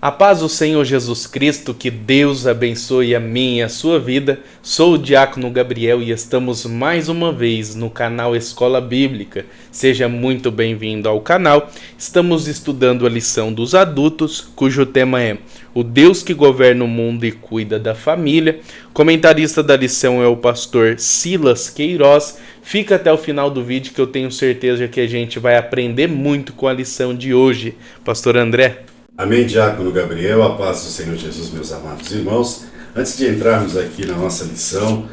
A paz do Senhor Jesus Cristo, que Deus abençoe a minha e a sua vida. Sou o Diácono Gabriel e estamos mais uma vez no canal Escola Bíblica. Seja muito bem-vindo ao canal. Estamos estudando a lição dos adultos, cujo tema é o Deus que governa o mundo e cuida da família. Comentarista da lição é o pastor Silas Queiroz. Fica até o final do vídeo que eu tenho certeza que a gente vai aprender muito com a lição de hoje. Pastor André. Amém, Diácono Gabriel, a paz do Senhor Jesus, meus amados irmãos. Antes de entrarmos aqui na nossa lição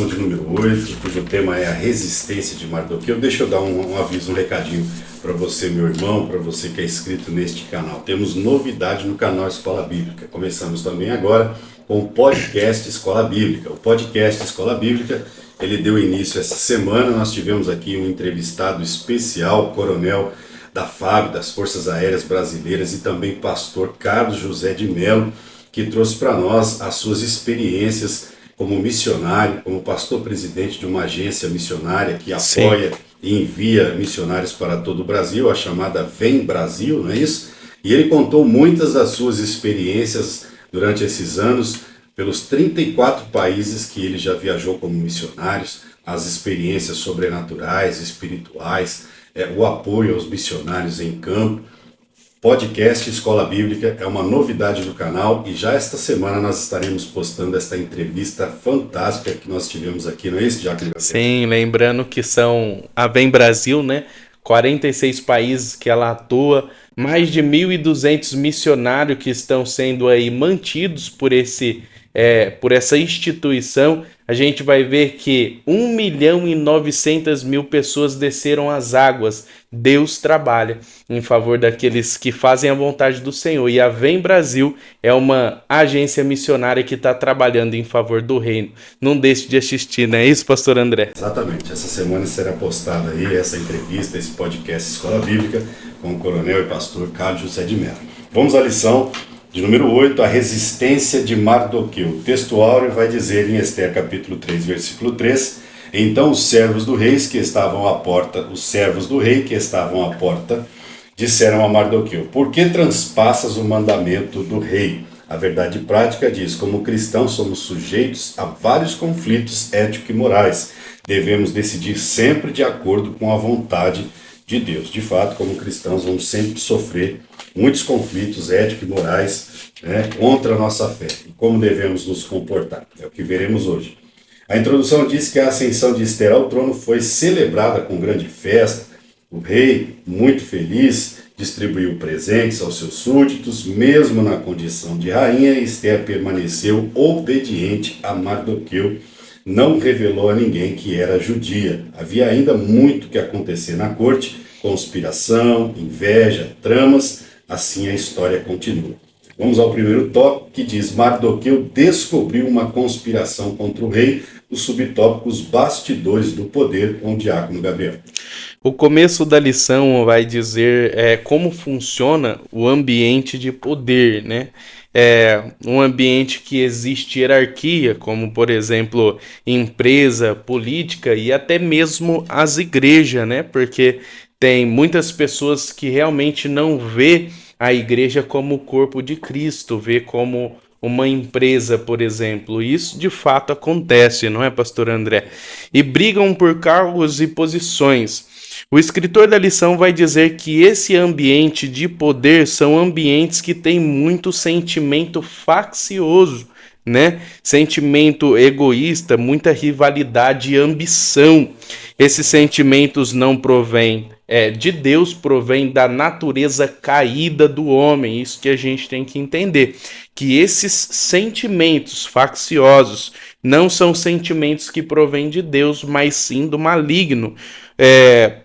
de número 8, cujo tema é a resistência de Mardoqueu, deixa eu dar um aviso, um recadinho para você, meu irmão, para você que é inscrito neste canal. Temos novidade no canal Escola Bíblica. Começamos também agora com o podcast Escola Bíblica. O podcast Escola Bíblica, ele deu início essa semana. Nós tivemos aqui um entrevistado especial, coronel da FAB, das Forças Aéreas Brasileiras, e também pastor Carlos José de Mello, que trouxe para nós as suas experiências como missionário, como pastor-presidente de uma agência missionária que apoia e envia missionários para todo o Brasil, a chamada Vem Brasil, não é isso? E ele contou muitas das suas experiências durante esses anos, pelos 34 países que ele já viajou como missionários, as experiências sobrenaturais, espirituais, o apoio aos missionários em campo. Podcast Escola Bíblica é uma novidade do canal e já esta semana nós estaremos postando esta entrevista fantástica que nós tivemos aqui, não é isso, Diácono? Sim, lembrando que são a Vem Brasil, né? 46 países que ela atua, mais de 1.200 missionários que estão sendo aí mantidos por essa instituição. A gente vai ver que 1.900.000 pessoas desceram as águas. Deus trabalha em favor daqueles que fazem a vontade do Senhor. E a Vem Brasil é uma agência missionária que está trabalhando em favor do reino. Não deixe de assistir, não é isso, pastor André? Exatamente. Essa semana será postada aí essa entrevista, esse podcast Escola Bíblica com o coronel e pastor Carlos José de Mello. Vamos à lição de número 8, a resistência de Mardoqueu. O texto áureo vai dizer em Ester capítulo 3, versículo 3, então os servos do rei que estavam à porta, disseram a Mardoqueu, por que transpassas o mandamento do rei? A verdade prática diz, como cristãos somos sujeitos a vários conflitos éticos e morais. Devemos decidir sempre de acordo com a vontade de Deus. De fato, como cristãos, vamos sempre sofrer muitos conflitos éticos e morais, contra a nossa fé. E como devemos nos comportar? É o que veremos hoje. A introdução diz que a ascensão de Ester ao trono foi celebrada com grande festa. O rei, muito feliz, distribuiu presentes aos seus súditos. Mesmo na condição de rainha, Ester permaneceu obediente a Mardoqueu. Não revelou a ninguém que era judia. Havia ainda muito que acontecer na corte, conspiração, inveja, tramas, assim a história continua. Vamos ao primeiro tópico, que diz, Mardoqueu descobriu uma conspiração contra o rei, o subtópico, os bastidores do poder, com o Diácono Gabriel. O começo da lição vai dizer como funciona o ambiente de poder, né? Um ambiente que existe hierarquia, como por exemplo empresa, política e até mesmo as igrejas, né? Porque tem muitas pessoas que realmente não vê a igreja como o corpo de Cristo, vê como uma empresa, por exemplo. Isso de fato acontece, não é, pastor André? E brigam por cargos e posições. O escritor da lição vai dizer que esse ambiente de poder são ambientes que têm muito sentimento faccioso, né? Sentimento egoísta, muita rivalidade e ambição. Esses sentimentos não provêm de Deus, provém da natureza caída do homem. Isso que a gente tem que entender, que esses sentimentos facciosos não são sentimentos que provêm de Deus, mas sim do maligno.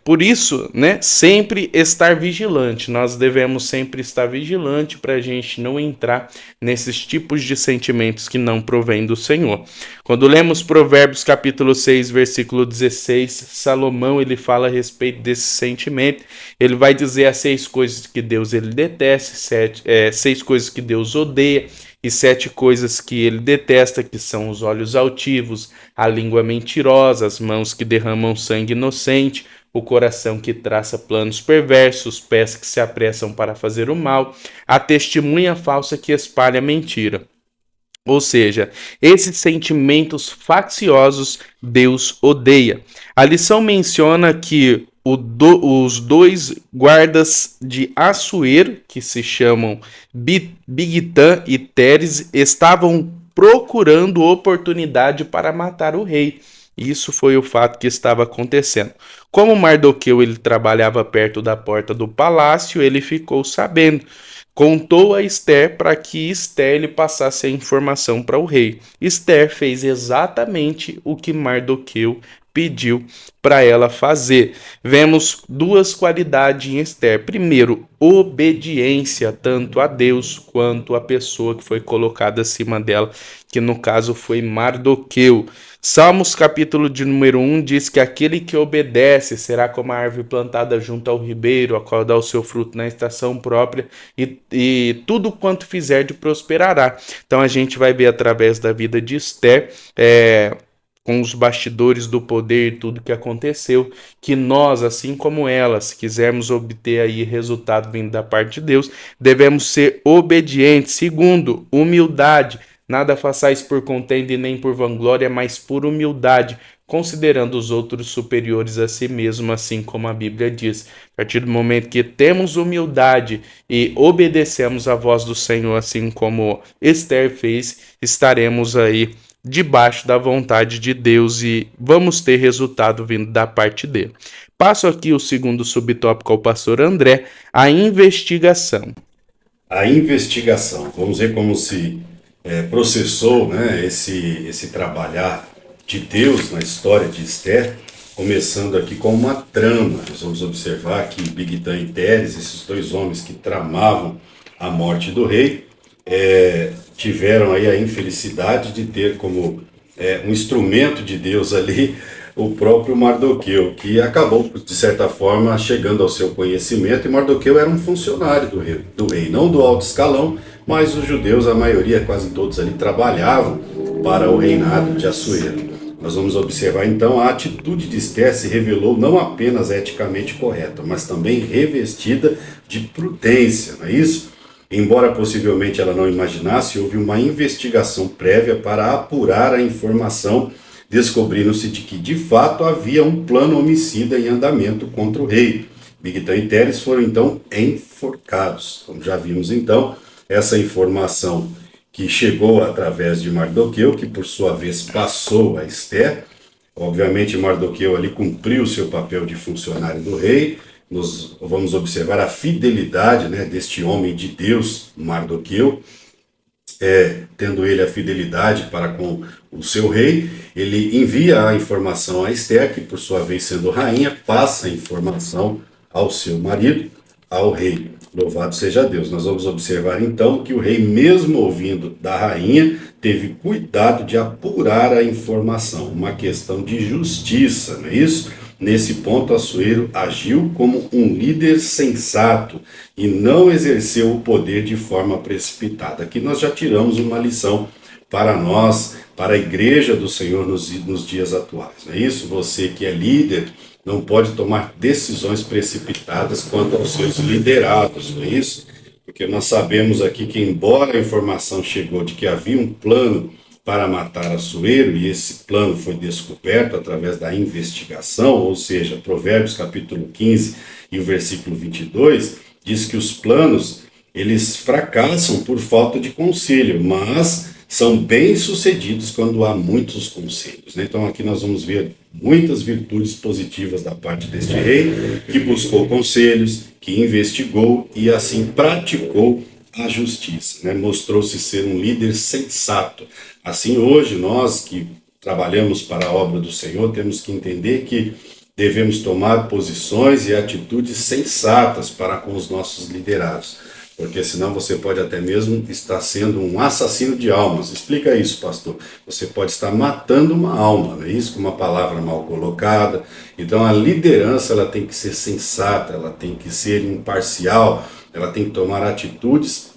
Por isso, né, sempre estar vigilante. Nós devemos sempre estar vigilante para a gente não entrar nesses tipos de sentimentos que não provêm do Senhor. Quando lemos Provérbios capítulo 6, versículo 16, Salomão ele fala a respeito desse sentimento. Ele vai dizer as 6 coisas que Deus ele detesta, 6 coisas que Deus odeia, e 7 coisas que ele detesta, que são os olhos altivos, a língua mentirosa, as mãos que derramam sangue inocente, o coração que traça planos perversos, os pés que se apressam para fazer o mal, a testemunha falsa que espalha mentira. Ou seja, esses sentimentos facciosos Deus odeia. A lição menciona que os dois guardas de Assuero, que se chamam Bigtan e Teres, estavam procurando oportunidade para matar o rei. Isso foi o fato que estava acontecendo. Como Mardoqueu ele trabalhava perto da porta do palácio, ele ficou sabendo. Contou a Esther para que Esther lhe passasse a informação para o rei. Esther fez exatamente o que Mardoqueu pediu para ela fazer. Vemos duas qualidades em Esther. Primeiro, obediência, tanto a Deus quanto a pessoa que foi colocada acima dela, que no caso foi Mardoqueu. Salmos capítulo de número 1 diz que aquele que obedece será como a árvore plantada junto ao ribeiro, a qual dá o seu fruto na estação própria, e tudo quanto fizer de prosperará. Então a gente vai ver através da vida de Esther, com os bastidores do poder e tudo que aconteceu, que nós, assim como ela, se quisermos obter aí resultado vindo da parte de Deus, devemos ser obedientes. Segundo, humildade. Nada façais por contenda e nem por vanglória, mas por humildade, considerando os outros superiores a si mesmo, assim como a Bíblia diz. A partir do momento que temos humildade e obedecemos a voz do Senhor, assim como Esther fez, estaremos aí debaixo da vontade de Deus e vamos ter resultado vindo da parte dele. Passo aqui o segundo subtópico ao pastor André, a investigação. A investigação. Vamos ver como se processou, né, esse trabalhar de Deus na história de Esther, começando aqui com uma trama. Nós vamos observar que Bigtan e Teres, esses dois homens que tramavam a morte do rei, tiveram aí a infelicidade de ter como um instrumento de Deus ali o próprio Mardoqueu, que acabou, de certa forma, chegando ao seu conhecimento, e Mardoqueu era um funcionário do rei, não do alto escalão, mas os judeus, a maioria, quase todos ali, trabalhavam para o reinado de Assuero. Nós vamos observar então a atitude de Esther se revelou não apenas eticamente correta, mas também revestida de prudência, não é isso? Embora possivelmente ela não imaginasse, houve uma investigação prévia para apurar a informação, descobrindo-se de que de fato havia um plano homicida em andamento contra o rei. Bigtan e Teres foram então enforcados. Como já vimos então, essa informação que chegou através de Mardoqueu, que por sua vez passou a Esther. Obviamente Mardoqueu ali cumpriu o seu papel de funcionário do rei. Nós vamos observar a fidelidade, né, deste homem de Deus, Mardoqueu, tendo ele a fidelidade para com o seu rei, ele envia a informação a Esther, que por sua vez sendo rainha, passa a informação ao seu marido, ao rei. Louvado seja Deus. Nós vamos observar então que o rei, mesmo ouvindo da rainha, teve cuidado de apurar a informação, uma questão de justiça, não é isso? Nesse ponto, Assuero agiu como um líder sensato e não exerceu o poder de forma precipitada. Aqui nós já tiramos uma lição para nós, para a igreja do Senhor nos dias atuais. Não é isso? Você que é líder não pode tomar decisões precipitadas quanto aos seus liderados, não é isso? Porque nós sabemos aqui que, embora a informação chegou de que havia um plano para matar Assuero, e esse plano foi descoberto através da investigação, ou seja, Provérbios capítulo 15 e o versículo 22, diz que os planos, eles fracassam por falta de conselho, mas são bem-sucedidos quando há muitos conselhos, né? Então aqui nós vamos ver muitas virtudes positivas da parte deste rei, que buscou conselhos, que investigou e assim praticou a justiça, né? Mostrou-se ser um líder sensato. Assim, hoje, nós que trabalhamos para a obra do Senhor, temos que entender que devemos tomar posições e atitudes sensatas para com os nossos liderados, porque senão você pode até mesmo estar sendo um assassino de almas. Explica isso, pastor. Você pode estar matando uma alma, não é isso? Com uma palavra mal colocada. Então, a liderança ela tem que ser sensata, ela tem que ser imparcial, ela tem que tomar atitudes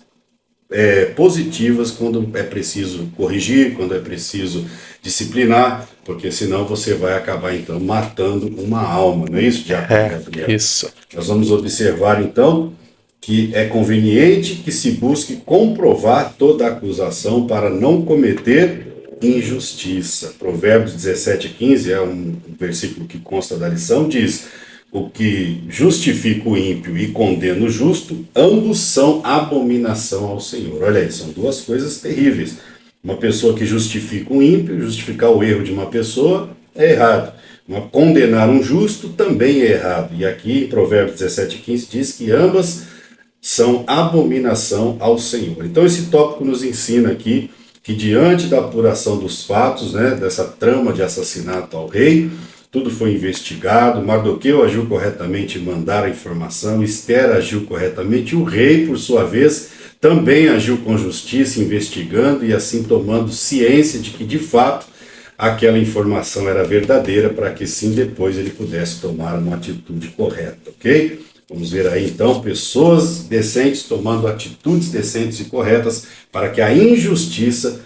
positivas quando é preciso corrigir, quando é preciso disciplinar, porque senão você vai acabar então matando uma alma, não é isso, Diácono Gabriel? Isso. Nós vamos observar então que é conveniente que se busque comprovar toda acusação para não cometer injustiça. Provérbios 17:15 é um versículo que consta da lição, diz: o que justifica o ímpio e condena o justo, ambos são abominação ao Senhor. Olha aí, são duas coisas terríveis. Uma pessoa que justifica um ímpio, justificar o erro de uma pessoa, é errado. Mas condenar um justo também é errado. E aqui em Provérbios 17:15 diz que ambas são abominação ao Senhor. Então esse tópico nos ensina aqui que diante da apuração dos fatos, né, dessa trama de assassinato ao rei, tudo foi investigado, Mardoqueu agiu corretamente em mandar a informação, Esther agiu corretamente, o rei, por sua vez, também agiu com justiça, investigando e assim tomando ciência de que, de fato, aquela informação era verdadeira, para que sim depois ele pudesse tomar uma atitude correta, ok? Vamos ver aí então pessoas decentes tomando atitudes decentes e corretas para que a injustiça,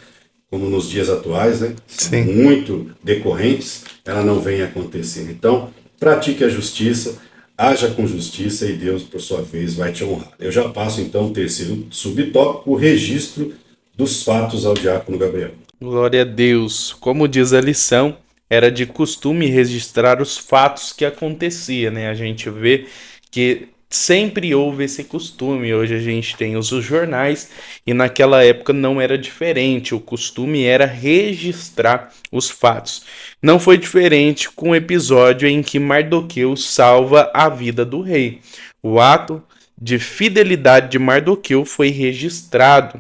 como nos dias atuais, né, são muito decorrentes, ela não venha acontecer. Então, pratique a justiça, haja com justiça e Deus, por sua vez, vai te honrar. Eu já passo então o terceiro subtópico, o registro dos fatos ao Diácono Gabriel. Glória a Deus. Como diz a lição, era de costume registrar os fatos que acontecia, né? A gente vê que sempre houve esse costume. Hoje a gente tem os jornais e naquela época não era diferente. O costume era registrar os fatos. Não foi diferente com o episódio em que Mardoqueu salva a vida do rei. O ato de fidelidade de Mardoqueu foi registrado.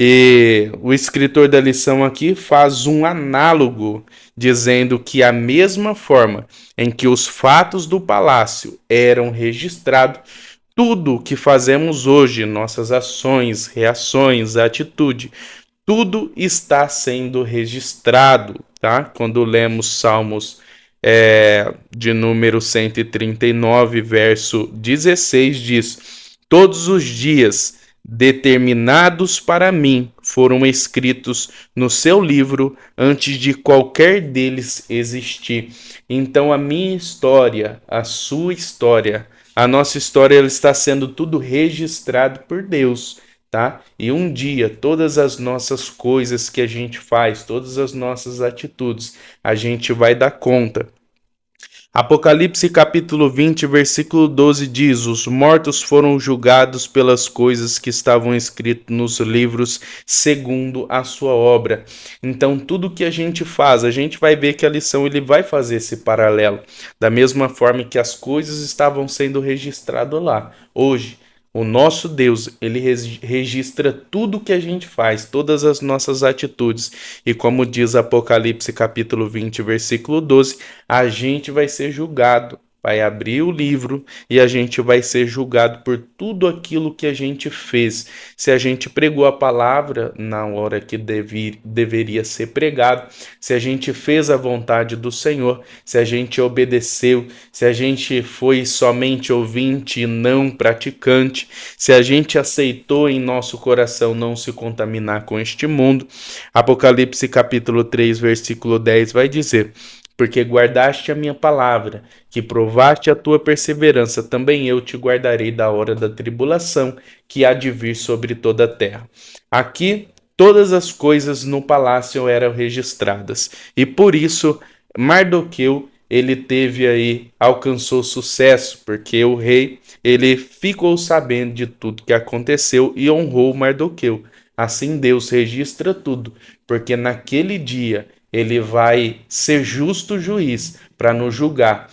E o escritor da lição aqui faz um análogo, dizendo que a mesma forma em que os fatos do palácio eram registrados, tudo o que fazemos hoje, nossas ações, reações, atitude, tudo está sendo registrado, tá? Quando lemos Salmos de número 139, verso 16, diz: todos os dias determinados para mim foram escritos no seu livro antes de qualquer deles existir. Então a minha história, a sua história, a nossa história, ela está sendo tudo registrado por Deus, tá? E um dia todas as nossas coisas que a gente faz, todas as nossas atitudes, a gente vai dar conta. Apocalipse capítulo 20, versículo 12 diz: os mortos foram julgados pelas coisas que estavam escritas nos livros segundo a sua obra. Então tudo que a gente faz, a gente vai ver que a lição ele vai fazer esse paralelo. Da mesma forma que as coisas estavam sendo registradas lá. Hoje, o nosso Deus, ele registra tudo que a gente faz, todas as nossas atitudes. E como diz Apocalipse capítulo 20, versículo 12, a gente vai ser julgado. Vai abrir o livro e a gente vai ser julgado por tudo aquilo que a gente fez. Se a gente pregou a palavra na hora que deveria ser pregado, se a gente fez a vontade do Senhor, se a gente obedeceu, se a gente foi somente ouvinte e não praticante, se a gente aceitou em nosso coração não se contaminar com este mundo. Apocalipse capítulo 3, versículo 10 vai dizer: porque guardaste a minha palavra, que provaste a tua perseverança, também eu te guardarei da hora da tribulação, que há de vir sobre toda a terra. Aqui, todas as coisas no palácio eram registradas, e por isso, Mardoqueu, alcançou sucesso, porque o rei, ele ficou sabendo de tudo que aconteceu e honrou Mardoqueu. Assim Deus registra tudo, porque naquele dia, ele vai ser justo juiz para nos julgar,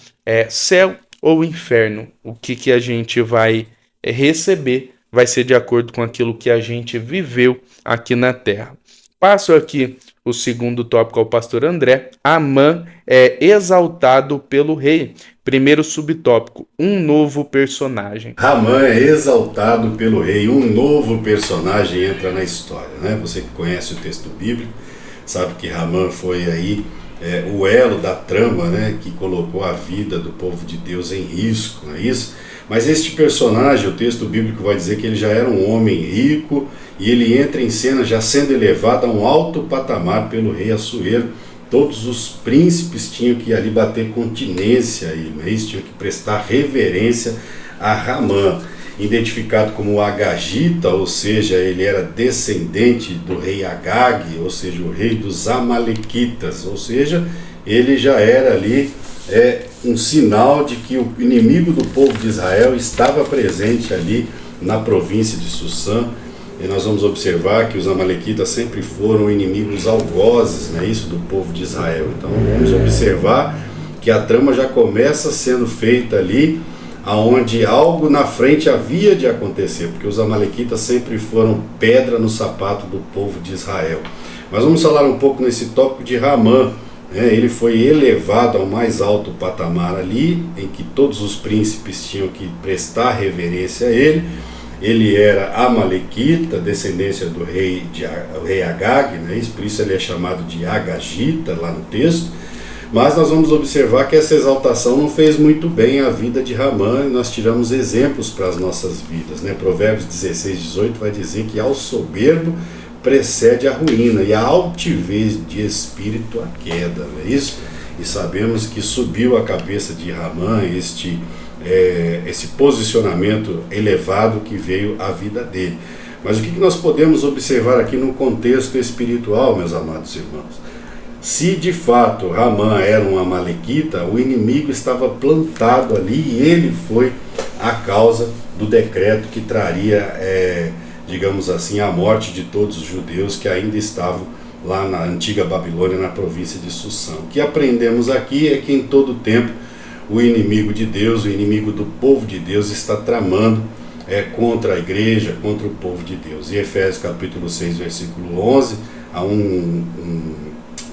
céu ou inferno. O que a gente vai receber vai ser de acordo com aquilo que a gente viveu aqui na terra. Passo aqui o segundo tópico ao pastor André. Amã é exaltado pelo rei. Primeiro subtópico, um novo personagem. Amã é exaltado pelo rei, um novo personagem entra na história, né? Você que conhece o texto bíblico sabe que Amã foi aí o elo da trama, né, que colocou a vida do povo de Deus em risco, não é isso? Mas este personagem, o texto bíblico vai dizer que ele já era um homem rico e ele entra em cena já sendo elevado a um alto patamar pelo rei Assuero. Todos os príncipes tinham que ali bater continência a ele, eles tinham que prestar reverência a Ramã, identificado como Agagita, ou seja, ele era descendente do rei Agag, ou seja, o rei dos Amalequitas, ou seja, ele já era ali um sinal de que o inimigo do povo de Israel estava presente ali na província de Sussã. E nós vamos observar que os amalequitas sempre foram inimigos algozes, né, isso do povo de Israel. Então vamos observar que a trama já começa sendo feita ali, aonde algo na frente havia de acontecer, porque os amalequitas sempre foram pedra no sapato do povo de Israel. Mas vamos falar um pouco nesse tópico de Ramã. Ele foi elevado ao mais alto patamar ali, em que todos os príncipes tinham que prestar reverência a ele. Ele era amalequita, descendência do rei Agag, né? Por isso ele é chamado de Agagita lá no texto. Mas nós vamos observar que essa exaltação não fez muito bem à vida de Ramã, e nós tiramos exemplos para as nossas vidas, né? Provérbios 16:18 vai dizer que ao soberbo precede a ruína e a altivez de espírito a queda, não é isso? E sabemos que subiu a cabeça de Ramã esse posicionamento elevado que veio à vida dele. Mas o que nós podemos observar aqui no contexto espiritual, meus amados irmãos? Se de fato Ramã era um amalequita, o inimigo estava plantado ali e ele foi a causa do decreto que traria, digamos assim, a morte de todos os judeus que ainda estavam lá na antiga Babilônia, na província de Sussã. O que aprendemos aqui é que em todo tempo o inimigo de Deus, o inimigo do povo de Deus está tramando contra a igreja, contra o povo de Deus. Em Efésios capítulo 6, versículo 11, há um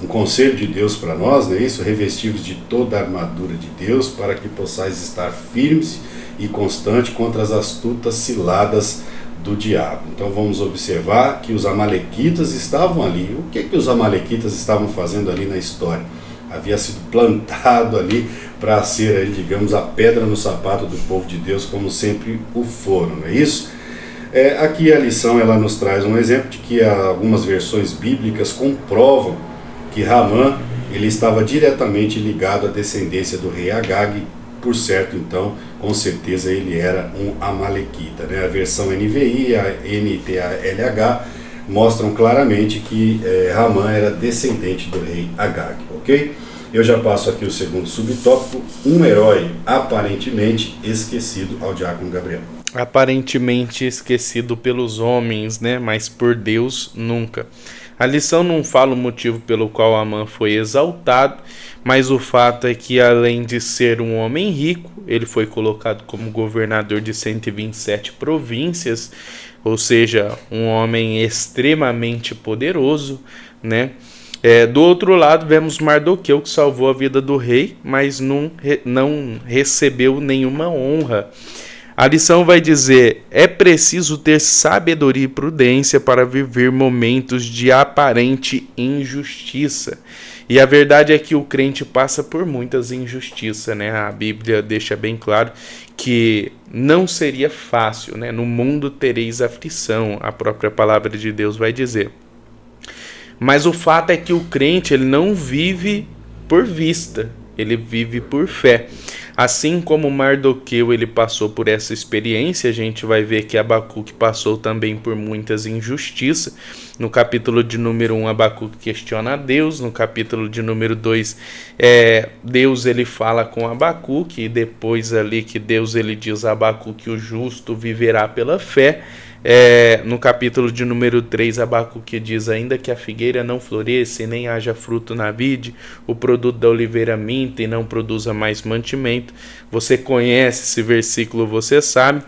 conselho de Deus para nós, não é isso? Revestivos de toda a armadura de Deus, para que possais estar firmes e constantes contra as astutas ciladas do diabo. Então vamos observar que os amalequitas estavam ali. O que os amalequitas estavam fazendo ali na história? Havia sido plantado ali para ser, digamos, a pedra no sapato do povo de Deus, como sempre o foram, não é isso? Aqui a lição ela nos traz um exemplo de que algumas versões bíblicas comprovam que Ramã ele estava diretamente ligado à descendência do rei Agag. Por certo, então, com certeza ele era um amalequita, né? A versão NVI e a NTLH mostram claramente que Ramã era descendente do rei Agag, ok? Eu já passo aqui o segundo subtópico, um herói aparentemente esquecido ao diácono Gabriel. Aparentemente esquecido pelos homens, né? Mas por Deus nunca. A lição não fala o motivo pelo qual Amã foi exaltado, mas o fato é que, além de ser um homem rico, ele foi colocado como governador de 127 províncias, ou seja, um homem extremamente poderoso, né? Do outro lado, vemos Mardoqueu, que salvou a vida do rei, mas não recebeu nenhuma honra. A lição vai dizer: é preciso ter sabedoria e prudência para viver momentos de aparente injustiça. E a verdade é que o crente passa por muitas injustiças, né? A Bíblia deixa bem claro que não seria fácil, né? No mundo tereis aflição, a própria palavra de Deus vai dizer. Mas o fato é que o crente ele não vive por vista, ele vive por fé. Assim como Mardoqueu ele passou por essa experiência, a gente vai ver que Abacuque passou também por muitas injustiças. No capítulo de número 1, Abacuque questiona a Deus. No capítulo de número 2, Deus ele fala com Abacuque. E depois ali que Deus ele diz a Abacuque: o justo viverá pela fé. No capítulo de número 3, Abacuque diz: ainda que a figueira não floresça e nem haja fruto na vide, o produto da oliveira minta e não produza mais mantimento. Você conhece esse versículo, você sabe.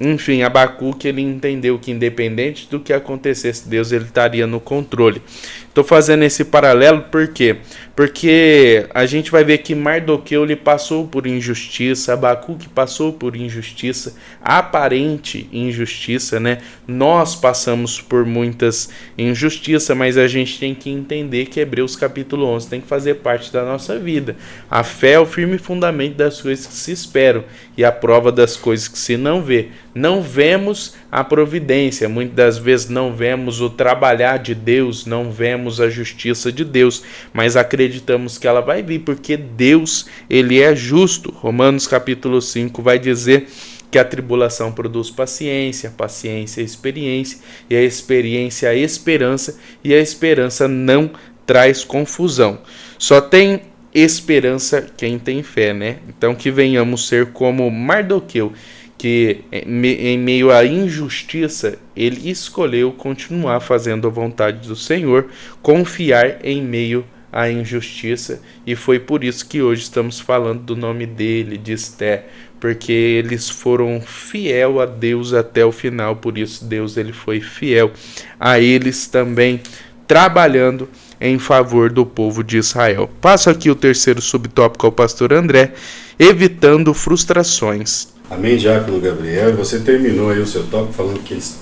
Enfim, Abacuque ele entendeu que independente do que acontecesse, Deus ele estaria no controle. Estou fazendo esse paralelo por quê? Porque a gente vai ver que Mardoqueu ele passou por injustiça, Abacuque passou por injustiça, aparente injustiça, né? Nós passamos por muitas injustiças, mas a gente tem que entender que Hebreus capítulo 11 tem que fazer parte da nossa vida. A fé é o firme fundamento das coisas que se esperam e a prova das coisas que se não vê. não vemos a providência, muitas das vezes não vemos o trabalhar de Deus, não vemos a justiça de Deus, mas acreditamos que ela vai vir, porque Deus, ele é justo. Romanos capítulo 5 vai dizer que a tribulação produz paciência, a paciência a experiência, e a experiência a esperança, e a esperança não traz confusão. Só tem esperança quem tem fé, né? Então que venhamos ser como Mardoqueu, que em meio à injustiça, ele escolheu continuar fazendo a vontade do Senhor, confiar em meio à injustiça, e foi por isso que hoje estamos falando do nome dele, de Esté, porque eles foram fiel a Deus até o final, por isso Deus ele foi fiel a eles também, trabalhando em favor do povo de Israel. Passo aqui o terceiro subtópico ao pastor André, evitando frustrações. Amém, Diácono Gabriel. Você terminou aí o seu tópico falando que eles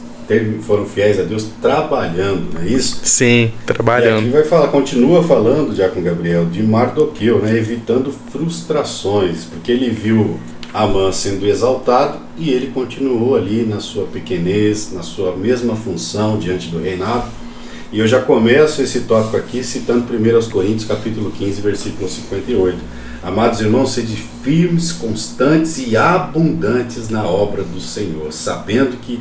foram fiéis a Deus trabalhando, não é isso? Sim, trabalhando. E aqui vai falar, continua falando, Diácono Gabriel, de Mardoqueu, né, evitando frustrações, porque ele viu Amã sendo exaltado e ele continuou ali na sua pequenez, na sua mesma função diante do reinado. E eu já começo esse tópico aqui citando 1 Coríntios capítulo 15, versículo 58. Amados irmãos, sede firmes, constantes e abundantes na obra do Senhor, sabendo que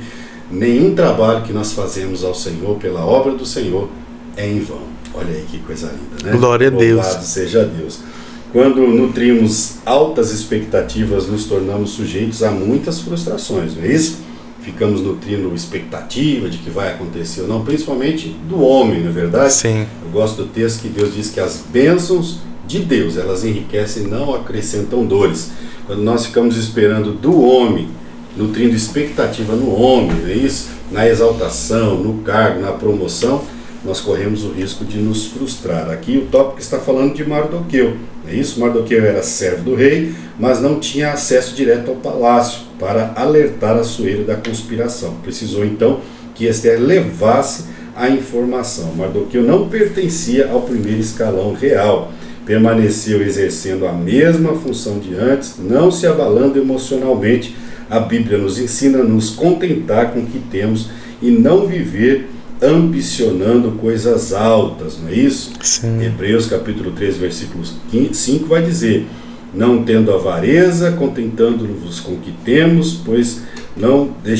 nenhum trabalho que nós fazemos ao Senhor, pela obra do Senhor, é em vão. Olha aí que coisa linda, né? Glória a Deus. Louvado seja Deus. Quando nutrimos altas expectativas, nos tornamos sujeitos a muitas frustrações, não é isso? Ficamos nutrindo expectativa de que vai acontecer ou não, principalmente do homem, não é verdade? Sim. Eu gosto do texto que Deus diz que as bênçãos de Deus, elas enriquecem e não acrescentam dores. Quando nós ficamos esperando do homem, nutrindo expectativa no homem, não é isso? Na exaltação, no cargo, na promoção, nós corremos o risco de nos frustrar. Aqui o tópico está falando de Mardoqueu, não é isso? Mardoqueu era servo do rei, mas não tinha acesso direto ao palácio para alertar a Assuero da conspiração. Precisou então que Ester levasse a informação. Mardoqueu não pertencia ao primeiro escalão real. Permaneceu exercendo a mesma função de antes, não se abalando emocionalmente. A Bíblia nos ensina a nos contentar com o que temos e não viver ambicionando coisas altas, não é isso? Sim. Hebreus capítulo 3, versículo 5 vai dizer: não tendo avareza, contentando-vos com o que temos, pois não te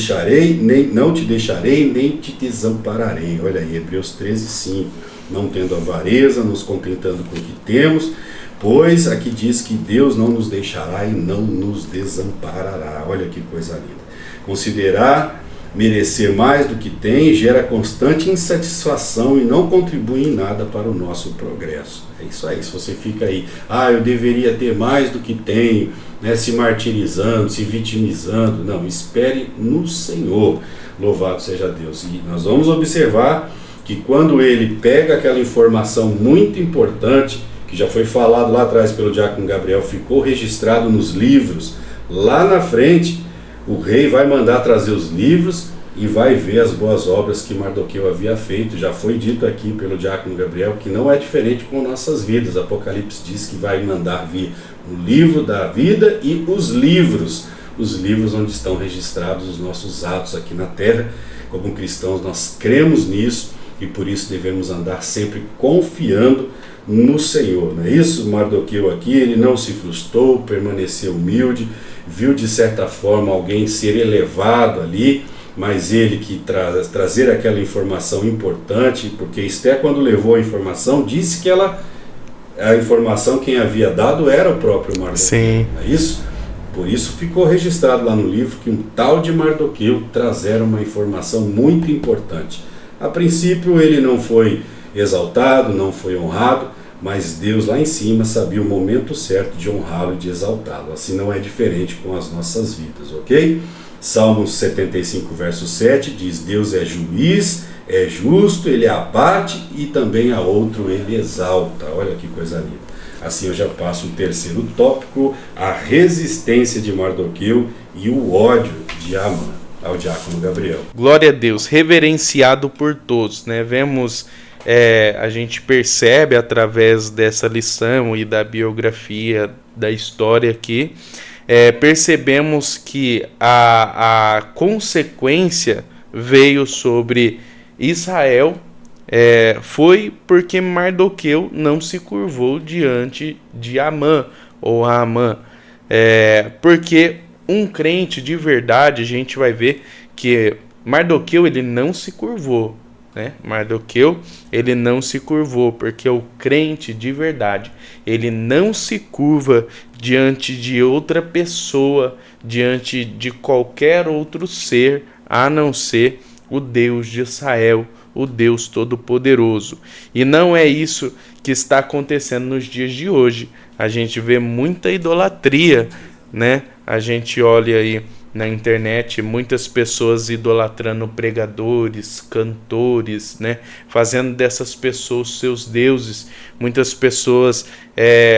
deixarei, nem te desampararei. Olha aí, Hebreus 13, 5. Não tendo avareza, nos contentando com o que temos, pois aqui diz que Deus não nos deixará e não nos desamparará. Olha que coisa linda. Considerar merecer mais do que tem gera constante insatisfação e não contribui em nada para o nosso progresso. É isso aí. Se você fica aí, eu deveria ter mais do que tenho, né, se martirizando, se vitimizando, não, espere no Senhor. Louvado seja Deus. E nós vamos observar que quando ele pega aquela informação muito importante, que já foi falado lá atrás pelo diácono Gabriel, ficou registrado nos livros, lá na frente, o rei vai mandar trazer os livros e vai ver as boas obras que Mardoqueu havia feito. Já foi dito aqui pelo diácono Gabriel que não é diferente com nossas vidas. Apocalipse diz que vai mandar vir o livro da vida e os livros onde estão registrados os nossos atos aqui na terra. Como cristãos nós cremos nisso, e por isso devemos andar sempre confiando no Senhor, não é isso? Mardoqueu aqui, ele não se frustrou, permaneceu humilde, viu de certa forma alguém ser elevado ali, mas ele que trazer aquela informação importante, porque Ester, quando levou a informação, disse que a informação quem havia dado era o próprio Mardoqueu. Sim. Não é isso? Por isso ficou registrado lá no livro que um tal de Mardoqueu trazera uma informação muito importante. A princípio ele não foi exaltado, não foi honrado, mas Deus lá em cima sabia o momento certo de honrá-lo e de exaltá-lo. Assim não é diferente com as nossas vidas, ok? Salmos 75, verso 7 diz: Deus é juiz, é justo, ele abate e também a outro ele exalta. Olha que coisa linda. Assim eu já passo o terceiro tópico, a resistência de Mardoqueu e o ódio de Amã. Ao diácono Gabriel. Glória a Deus, reverenciado por todos, né? A gente percebe através dessa lição e da biografia, da história aqui, percebemos que a consequência veio sobre Israel, foi porque Mardoqueu não se curvou diante de Amã, ou Amã. Porque um crente de verdade, a gente vai ver que Mardoqueu ele não se curvou, né? Mardoqueu ele não se curvou, porque o crente de verdade ele não se curva diante de outra pessoa, diante de qualquer outro ser, a não ser o Deus de Israel, o Deus Todo-Poderoso. E não é isso que está acontecendo nos dias de hoje. A gente vê muita idolatria, né? A gente olha aí na internet muitas pessoas idolatrando pregadores, cantores, né? Fazendo dessas pessoas seus deuses. Muitas pessoas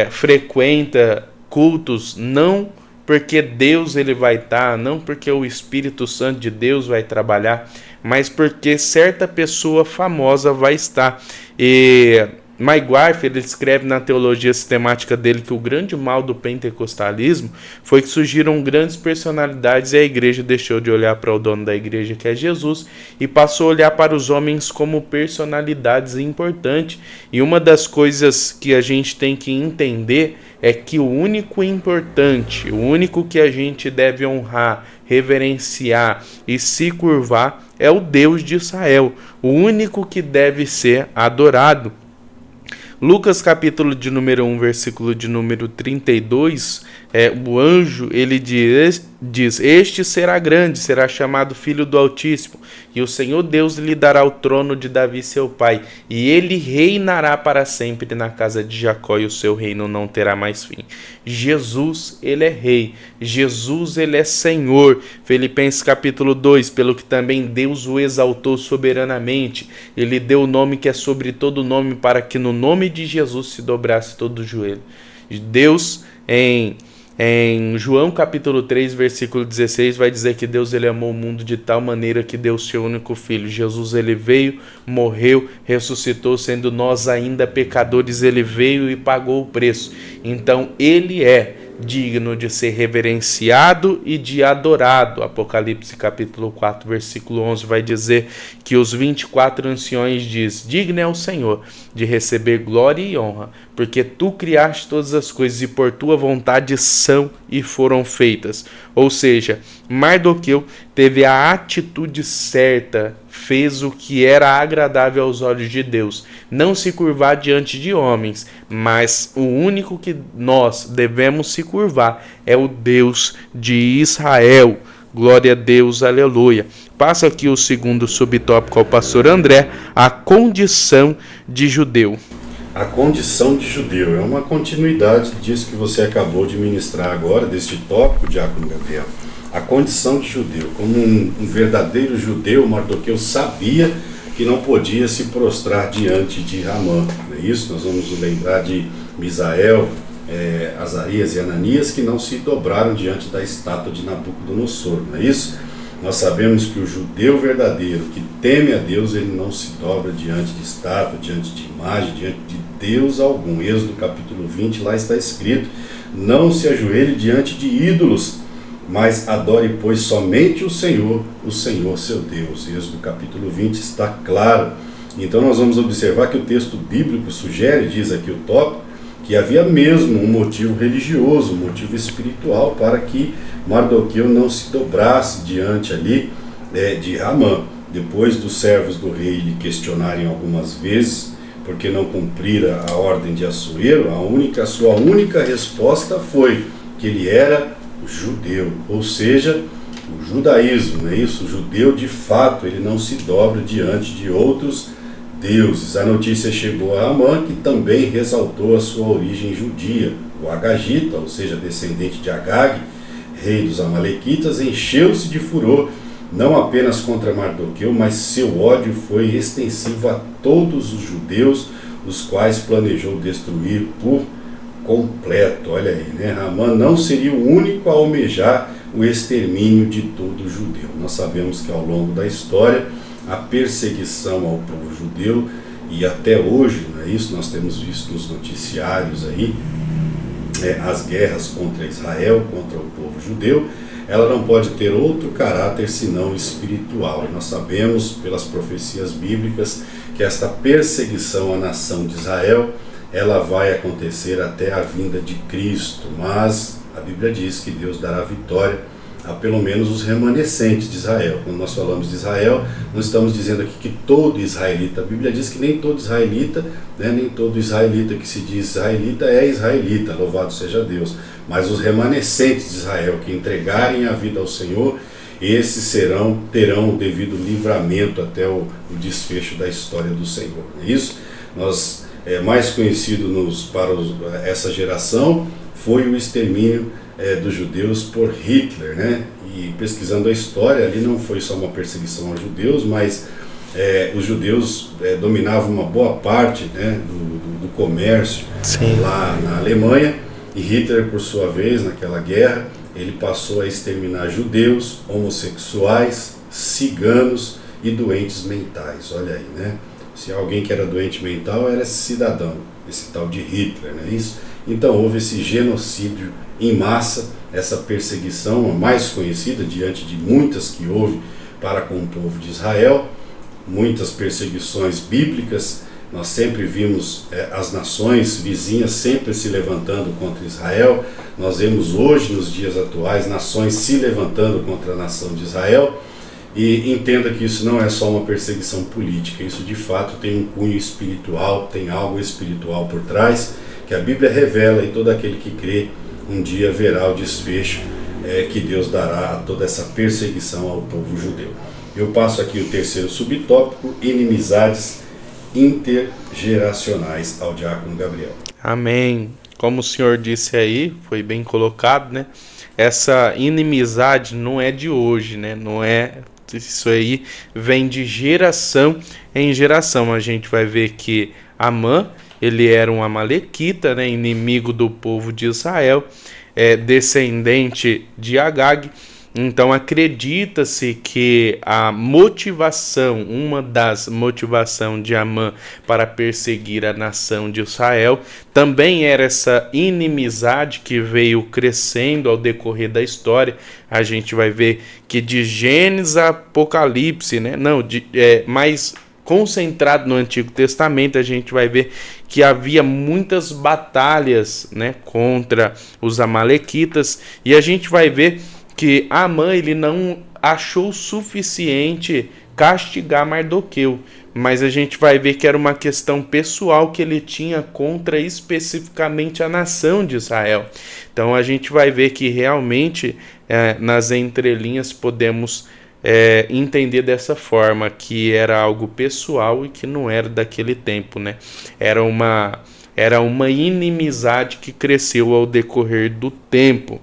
frequentam cultos não porque Deus ele vai estar, não porque o Espírito Santo de Deus vai trabalhar, mas porque certa pessoa famosa vai estar. E Maguire, ele escreve na teologia sistemática dele que o grande mal do pentecostalismo foi que surgiram grandes personalidades e a igreja deixou de olhar para o dono da igreja, que é Jesus, e passou a olhar para os homens como personalidades importantes. E uma das coisas que a gente tem que entender é que o único importante, o único que a gente deve honrar, reverenciar e se curvar é o Deus de Israel, o único que deve ser adorado. Lucas capítulo de número 1, versículo de número 32, o anjo ele diz, este será grande, será chamado Filho do Altíssimo, e o Senhor Deus lhe dará o trono de Davi seu pai, e ele reinará para sempre na casa de Jacó, e o seu reino não terá mais fim. Jesus, ele é rei, Jesus, ele é Senhor. Filipenses capítulo 2, pelo que também Deus o exaltou soberanamente, ele deu o nome que é sobre todo nome, para que no nome de Jesus se dobrasse todo o joelho. Deus, em João capítulo 3, versículo 16, vai dizer que Deus ele amou o mundo de tal maneira que deu seu único filho. Jesus ele veio, morreu, ressuscitou, sendo nós ainda pecadores, ele veio e pagou o preço. Então ele é digno de ser reverenciado e de adorado. Apocalipse capítulo 4, versículo 11 vai dizer que os 24 anciões diz: digno é o Senhor de receber glória e honra, porque tu criaste todas as coisas e por tua vontade são e foram feitas. Ou seja, Mardoqueu teve a atitude certa, fez o que era agradável aos olhos de Deus, não se curvar diante de homens, mas o único que nós devemos se curvar é o Deus de Israel. Glória a Deus, aleluia. Passa aqui o segundo subtópico ao pastor André, a condição de judeu. A condição de judeu é uma continuidade disso que você acabou de ministrar agora, deste tópico, Diácono Gabriel. A condição de judeu. Como um verdadeiro judeu, Mardoqueu sabia que não podia se prostrar diante de Amã. Não é isso? Nós vamos lembrar de Misael, Azarias e Ananias, que não se dobraram diante da estátua de Nabucodonosor. Não é isso? Nós sabemos que o judeu verdadeiro, que teme a Deus, ele não se dobra diante de estátua, diante de imagem, diante de Deus algum. Êxodo capítulo 20, lá está escrito: não se ajoelhe diante de ídolos, mas adore, pois, somente o Senhor seu Deus. Êxodo capítulo 20 está claro. Então nós vamos observar que o texto bíblico sugere, diz aqui o tópico, que havia mesmo um motivo religioso, um motivo espiritual para que Mardoqueu não se dobrasse diante ali de Amã. Depois dos servos do rei lhe questionarem algumas vezes porque não cumprira a ordem de Assuero, a sua única resposta foi que ele era judeu, ou seja, o judaísmo, não é isso? O judeu de fato, ele não se dobra diante de outros deuses. A notícia chegou a Amã, que também ressaltou a sua origem judia. O Agagita, ou seja, descendente de Agag, rei dos Amalequitas, encheu-se de furor, não apenas contra Mardoqueu, mas seu ódio foi extensivo a todos os judeus, os quais planejou destruir por completo. Olha aí, né? Amã não seria o único a almejar o extermínio de todo judeu. Nós sabemos que ao longo da história, a perseguição ao povo judeu, e até hoje, não é isso? Nós temos visto nos noticiários aí as guerras contra Israel, contra o povo judeu, ela não pode ter outro caráter senão espiritual. E nós sabemos, pelas profecias bíblicas, que esta perseguição à nação de Israel, ela vai acontecer até a vinda de Cristo, mas a Bíblia diz que Deus dará vitória a pelo menos os remanescentes de Israel. Quando nós falamos de Israel, não estamos dizendo aqui que todo israelita. A Bíblia diz que nem todo israelita, nem todo israelita que se diz israelita é israelita, louvado seja Deus. Mas os remanescentes de Israel que entregarem a vida ao Senhor, esses terão o devido livramento até o desfecho da história do Senhor. Isso, nós mais conhecido para essa geração foi o extermínio dos judeus por Hitler, né? E pesquisando a história, ali não foi só uma perseguição aos judeus, mas os judeus dominavam uma boa parte, né, do comércio. Sim. Lá na Alemanha, e Hitler, por sua vez, naquela guerra, ele passou a exterminar judeus, homossexuais, ciganos e doentes mentais. Olha aí, né? Se alguém que era doente mental era esse cidadão, esse tal de Hitler, não é isso? Então houve esse genocídio em massa, essa perseguição, a mais conhecida diante de muitas que houve para com o povo de Israel, muitas perseguições bíblicas. Nós sempre vimos as nações vizinhas sempre se levantando contra Israel. Nós vemos hoje, nos dias atuais, nações se levantando contra a nação de Israel. E entenda que isso não é só uma perseguição política, isso de fato tem um cunho espiritual, tem algo espiritual por trás, que a Bíblia revela, e todo aquele que crê um dia verá o desfecho que Deus dará a toda essa perseguição ao povo judeu. Eu passo aqui o terceiro subtópico, inimizades intergeracionais, ao diácono Gabriel. Amém. Como o senhor disse aí, foi bem colocado, né? Essa inimizade não é de hoje, né? Não é... Isso aí vem de geração em geração. A gente vai ver que Amã, ele era um amalequita, né? Inimigo do povo de Israel, descendente de Agag. Então acredita-se que a motivação, uma das motivações de Amã para perseguir a nação de Israel, também era essa inimizade que veio crescendo ao decorrer da história. A gente vai ver que de Gênesis a Apocalipse, né? Mais concentrado no Antigo Testamento, a gente vai ver que havia muitas batalhas, né, contra os amalequitas, e a gente vai ver que Amã, ele não achou suficiente castigar Mardoqueu, mas a gente vai ver que era uma questão pessoal que ele tinha contra especificamente a nação de Israel. Então a gente vai ver que realmente nas entrelinhas podemos entender dessa forma, que era algo pessoal e que não era daquele tempo, né? Era uma inimizade que cresceu ao decorrer do tempo.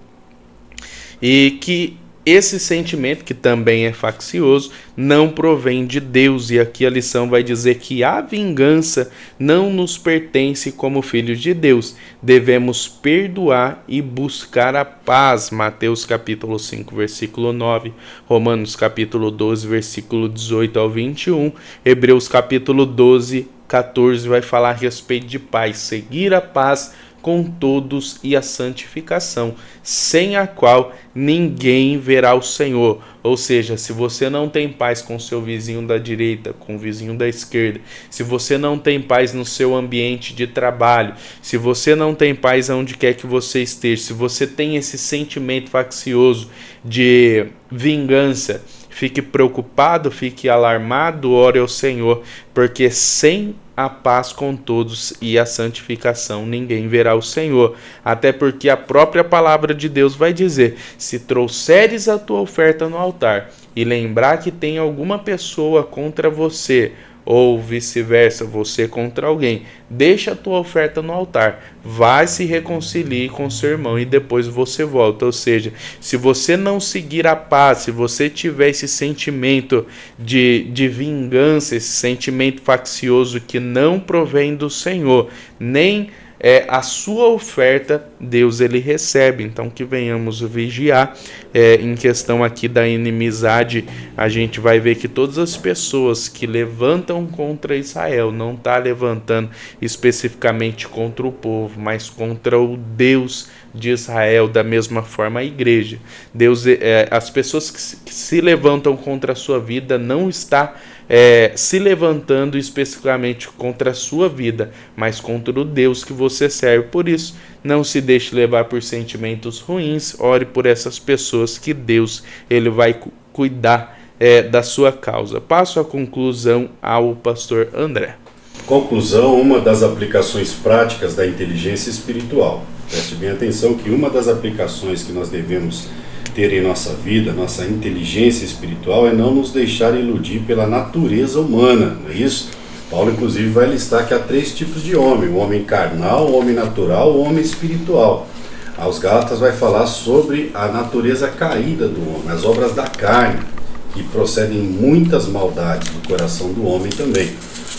E que esse sentimento, que também é faccioso, não provém de Deus. E aqui a lição vai dizer que a vingança não nos pertence como filhos de Deus. Devemos perdoar e buscar a paz. Mateus capítulo 5, versículo 9. Romanos capítulo 12, versículo 18 ao 21. Hebreus capítulo 12, 14 vai falar a respeito de paz. Seguir a paz com todos e a santificação, sem a qual ninguém verá o Senhor. Ou seja, se você não tem paz com seu vizinho da direita, com o vizinho da esquerda, se você não tem paz no seu ambiente de trabalho, se você não tem paz aonde quer que você esteja, se você tem esse sentimento faccioso de vingança, fique preocupado, fique alarmado, ore ao Senhor, porque sem a paz com todos e a santificação ninguém verá o Senhor. Até porque a própria palavra de Deus vai dizer: se trouxeres a tua oferta no altar e lembrar que tem alguma pessoa contra você, ou vice-versa, você contra alguém, deixa a tua oferta no altar, vai se reconcilie com seu irmão e depois você volta. Ou seja, se você não seguir a paz, se você tiver esse sentimento de vingança, esse sentimento faccioso que não provém do Senhor, nem a sua oferta, Deus ele recebe. Então que venhamos vigiar. Em questão aqui da inimizade, a gente vai ver que todas as pessoas que levantam contra Israel, não está levantando especificamente contra o povo, mas contra o Deus de Israel. Da mesma forma a igreja, as pessoas que se levantam contra a sua vida não está se levantando especificamente contra a sua vida, mas contra o Deus que você serve. Por isso, não se deixe levar por sentimentos ruins. Ore por essas pessoas, que Deus ele vai cuidar da sua causa. Passo a conclusão ao pastor André. Conclusão, uma das aplicações práticas da inteligência espiritual. Preste bem atenção que uma das aplicações que nós devemos ter em nossa vida, nossa inteligência espiritual, é não nos deixar iludir pela natureza humana, não é isso? Paulo, inclusive, vai listar que há 3 tipos de homem: o homem carnal, o homem natural, o homem espiritual. Aos Gálatas vai falar sobre a natureza caída do homem, as obras da carne, que procedem muitas maldades do coração do homem também.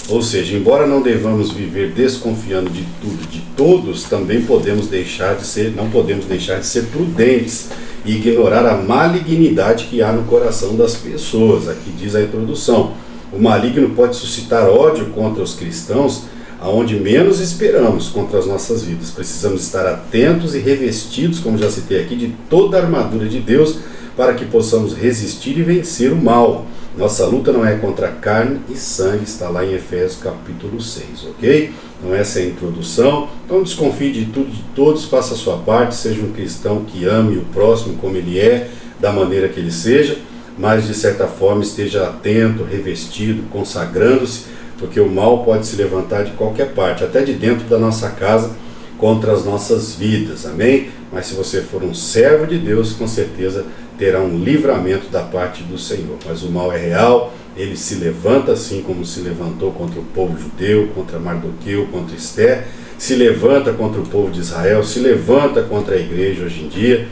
Ou seja, embora não devamos viver desconfiando de tudo, de todos, também não podemos deixar de ser prudentes e ignorar a malignidade que há no coração das pessoas. Aqui diz a introdução: o maligno pode suscitar ódio contra os cristãos aonde menos esperamos, contra as nossas vidas. Precisamos estar atentos e revestidos, como já citei aqui, de toda a armadura de Deus, para que possamos resistir e vencer o mal. Nossa luta não é contra carne e sangue, está lá em Efésios capítulo 6, ok? Então essa é a introdução. Então desconfie de tudo, de todos, faça a sua parte, seja um cristão que ame o próximo como ele é, da maneira que ele seja, mas de certa forma esteja atento, revestido, consagrando-se, porque o mal pode se levantar de qualquer parte, até de dentro da nossa casa, contra as nossas vidas, amém? Mas se você for um servo de Deus, com certeza terá um livramento da parte do Senhor. Mas o mal é real, ele se levanta assim como se levantou contra o povo judeu, contra Mardoqueu, contra Esther, se levanta contra o povo de Israel, se levanta contra a igreja hoje em dia,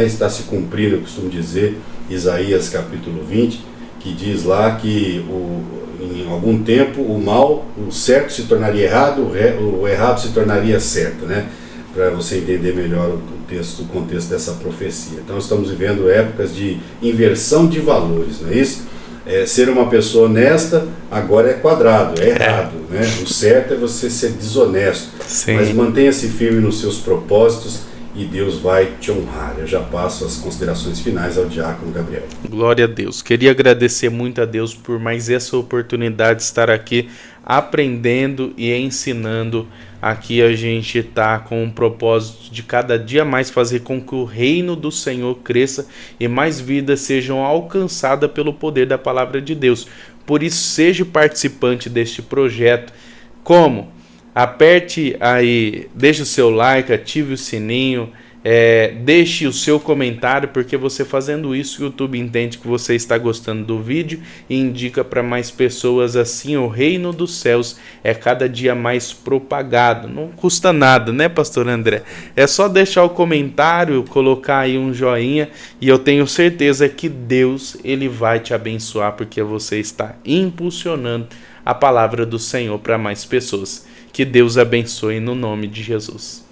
está se cumprindo, eu costumo dizer, Isaías capítulo 20, que diz lá que em algum tempo o certo se tornaria errado, o errado se tornaria certo, né? Para você entender melhor o contexto dessa profecia. Então estamos vivendo épocas de inversão de valores, não é isso? Ser uma pessoa honesta agora é quadrado, é errado, né? O certo é você ser desonesto. Sim. Mas mantenha-se firme nos seus propósitos e Deus vai te honrar. Eu já passo as considerações finais ao diácono Gabriel. Glória a Deus. Queria agradecer muito a Deus por mais essa oportunidade de estar aqui aprendendo e ensinando. Aqui a gente está com o propósito de cada dia mais fazer com que o reino do Senhor cresça e mais vidas sejam alcançadas pelo poder da palavra de Deus. Por isso, seja participante deste projeto. Como? Aperte aí, deixe o seu like, ative o sininho, deixe o seu comentário, porque você fazendo isso, o YouTube entende que você está gostando do vídeo e indica para mais pessoas. Assim o reino dos céus é cada dia mais propagado. Não custa nada, né, pastor André? É só deixar o comentário, colocar aí um joinha, e eu tenho certeza que Deus ele vai te abençoar, porque você está impulsionando a palavra do Senhor para mais pessoas. Que Deus abençoe no nome de Jesus.